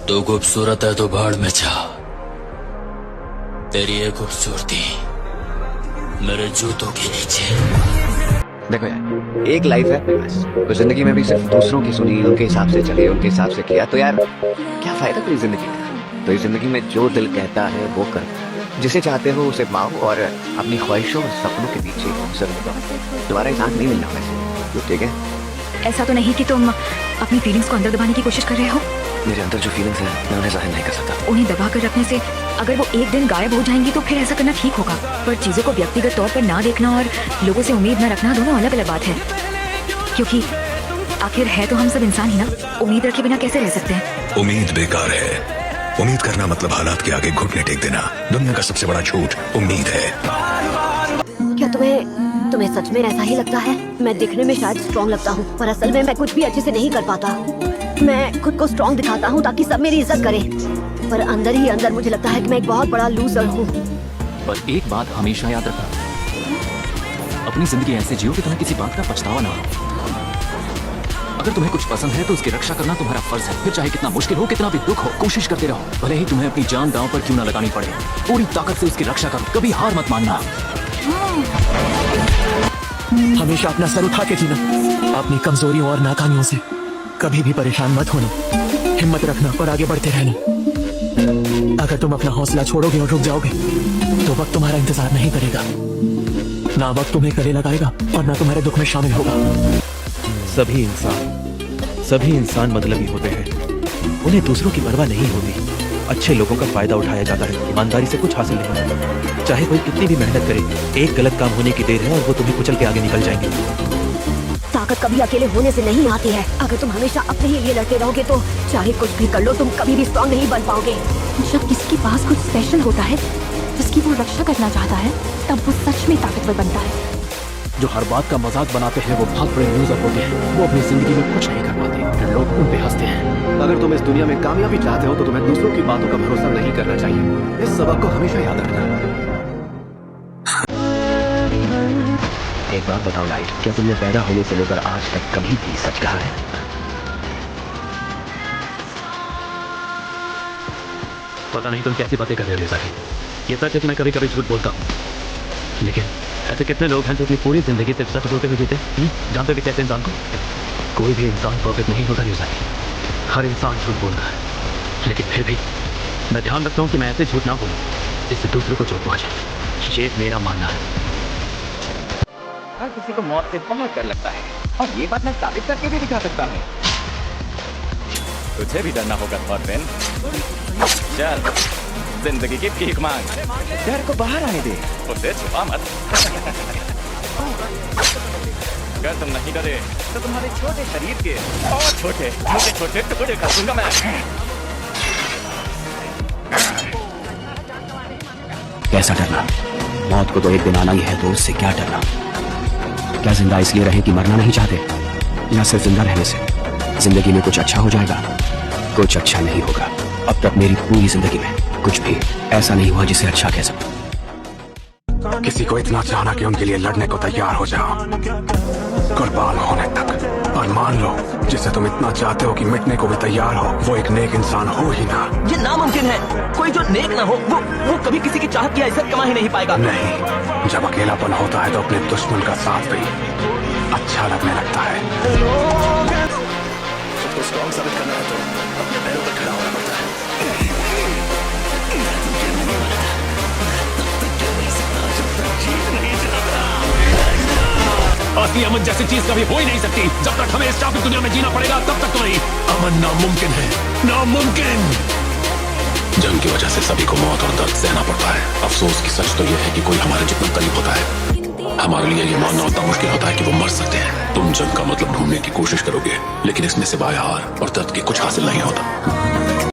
तू खूबसूरत है तो भाड़ में जा। तेरी ये खूबसूरती मेरे जूतों के नीचे। देखो यार, एक लाइफ है बस, तो जिंदगी में भी सिर्फ दूसरों की सुनी, उनके हिसाब से चले, उनके हिसाब से किया तो यार क्या फायदा पूरी जिंदगी का। तो इस जिंदगी में जो दिल कहता है वो करो, जिसे चाहते हो उसे पाओ और अपनी ख्वाहिशों और सपनों के पीछे जरूर दो। दोबारा इंसान नहीं मिलना वैसे तो, ठीक है? ऐसा तो नहीं कि तुम अपनी फीलिंग्स को अंदर दबाने की कोशिश कर रहे हो? मेरे अंदर जो फीलिंग्स हैं मैं उन्हें जाहिर नहीं कर सकता। उन्हें दबा कर रखने से अगर वो एक दिन गायब हो जाएंगी तो फिर ऐसा करना ठीक होगा, पर चीजों को व्यक्तिगत तौर पर ना देखना और लोगों से उम्मीद न रखना दोनों अलग अलग बात है। क्योंकि आखिर है तो हम सब इंसान ही ना। उम्मीद रखे बिना कैसे रह सकते हैं? उम्मीद बेकार है। उम्मीद करना मतलब हालात के आगे घुटने टेक देना। दुनिया का सबसे बड़ा झूठ उम्मीद है। क्या तुम्हें सच में ऐसा ही लगता है? मैं दिखने में शायद स्ट्रॉन्ग लगता हूँ, पर असल में मैं कुछ भी अच्छे से नहीं कर पाता। मैं खुद को स्ट्रॉन्ग दिखाता हूँ ताकि सब मेरी इज्जत करें, पर अंदर ही अंदर मुझे लगता है कि मैं एक बहुत बड़ा लूजर हूँ। पर एक बात हमेशा याद रखना, अपनी जिंदगी ऐसे जियो कि तुम्हें किसी बात का पछतावा ना हो। अगर तुम्हें कुछ पसंद है तो उसकी रक्षा करना तुम्हारा फर्ज है। फिर चाहे कितना मुश्किल हो, कितना भी दुख हो, कोशिश करते रहो। भले ही तुम्हें अपनी जान दांव पर क्यों ना लगानी पड़े, पूरी ताकत से उसकी रक्षा करो। कभी हार मत मानना। हमेशा अपना सर उठा के जीना, अपनी कमजोरियों और नाकामियों से कभी भी परेशान मत होना। हिम्मत रखना और आगे बढ़ते रहना। अगर तुम अपना हौसला छोड़ोगे और रुक जाओगे तो वक्त तुम्हारा इंतजार नहीं करेगा। ना वक्त तुम्हें गले लगाएगा और ना तुम्हारे दुख में शामिल होगा। सभी इंसान मतलबी होते हैं। उन्हें दूसरों की परवाह नहीं होती। अच्छे लोगों का फायदा उठाया जाता है। ईमानदारी से कुछ हासिल नहीं होता। चाहे कोई कितनी भी मेहनत करे, एक गलत काम होने की देर है और वो तुम्हें कुचल के आगे निकल जाएंगे। ताकत कभी अकेले होने से नहीं आती है। अगर तुम हमेशा अपने ही लिए लड़ते रहोगे तो चाहे कुछ भी कर लो, तुम कभी भी स्ट्रॉन्ग नहीं बन पाओगे। जब किसी के पास कुछ स्पेशल होता है जिसकी वो रक्षा करना चाहता है, तब वो सच में ताकतवर बनता है। जो हर बात का मजाक बनाते हैं वो बहुत बड़े लूजर होते हैं। वो अपनी जिंदगी में कुछ नहीं कर पाते, फिर लोग उन पे हंसते हैं। अगर तुम इस दुनिया में कामयाबी चाहते हो तो तुम्हें दूसरों की बातों का भरोसा नहीं करना चाहिए। इस सबक को हमेशा याद रखना। एक बात बताओ लाइट, क्या तुमने पैदा होने से लेकर आज तक कभी भी सच कहा है? पता नहीं तुम कैसी बातें कर रहे हो लिसा। ये सच है कि मैं कभी कभी झूठ बोलता हूँ, लेकिन ऐसे कितने लोग हैं जो अपनी पूरी जिंदगी सिर्फ सच बोलते हुए जीते। जानते भी कैसे इंसान को? कोई भी इंसान परफेक्ट नहीं होता लिसा। हर इंसान झूठ बोलता है, लेकिन फिर भी मैं ध्यान रखता हूँ कि मैं ऐसे झूठ ना बोलूँ जिससे दूसरों को चोट पहुँचे। ये मेरा मानना है। हर किसी को मौत से बहुत डर लगता है और ये बात मैं साबित करके भी दिखा सकता हूँ। तुझे भी डरना होगा थॉरफिन। चल, जिंदगी की भीख मांग। डर को बाहर आने दे, उसे छुपा मत। अगर तुम नहीं डरे तो तुम्हारे छोटे शरीर के और छोटे छोटे टुकड़े कर दूंगा मैं। कैसा डरना? मौत को तो एक दिन आना ही है, तो उससे क्या डरना? क्या जिंदा इसलिए रहे कि मरना नहीं चाहते, या सिर्फ जिंदा रहने से जिंदगी में कुछ अच्छा हो जाएगा? कुछ अच्छा नहीं होगा। अब तक मेरी पूरी जिंदगी में कुछ भी ऐसा नहीं हुआ जिसे अच्छा कह सकूं। किसी को इतना चाहना कि उनके लिए लड़ने को तैयार हो जाओ, कुर्बान होने तक। और मान लो जिसे तुम इतना चाहते हो कि मिटने को भी तैयार हो, वो एक नेक इंसान हो ही ना। ये नामुमकिन है। कोई जो नेक ना हो वो कभी किसी की चाहत की इज्जत कमा ही नहीं पाएगा। नहीं, जब अकेलापन होता है तो अपने दुश्मन का साथ भी अच्छा लगने लगता है। खुद को स्ट्रॉन्ग साबित करना है तो अपने पैरों पर खड़ा होना पड़ता है। असली अमन जैसी चीज कभी हो ही नहीं सकती। जब तक हमें इस चापी दुनिया में जीना पड़ेगा तब तक तो नहीं। अमन नामुमकिन है, नामुमकिन। जंग की वजह से सभी को मौत और दर्द सहना पड़ता है। अफसोस की सच तो यह है कि कोई हमारे जितना करीब होता है, हमारे लिए ये मानना उतना मुश्किल होता है कि वो मर सकते हैं। तुम जंग का मतलब ढूंढने की कोशिश करोगे, लेकिन इसमें सिवाय हार और दर्द के कुछ हासिल नहीं होता।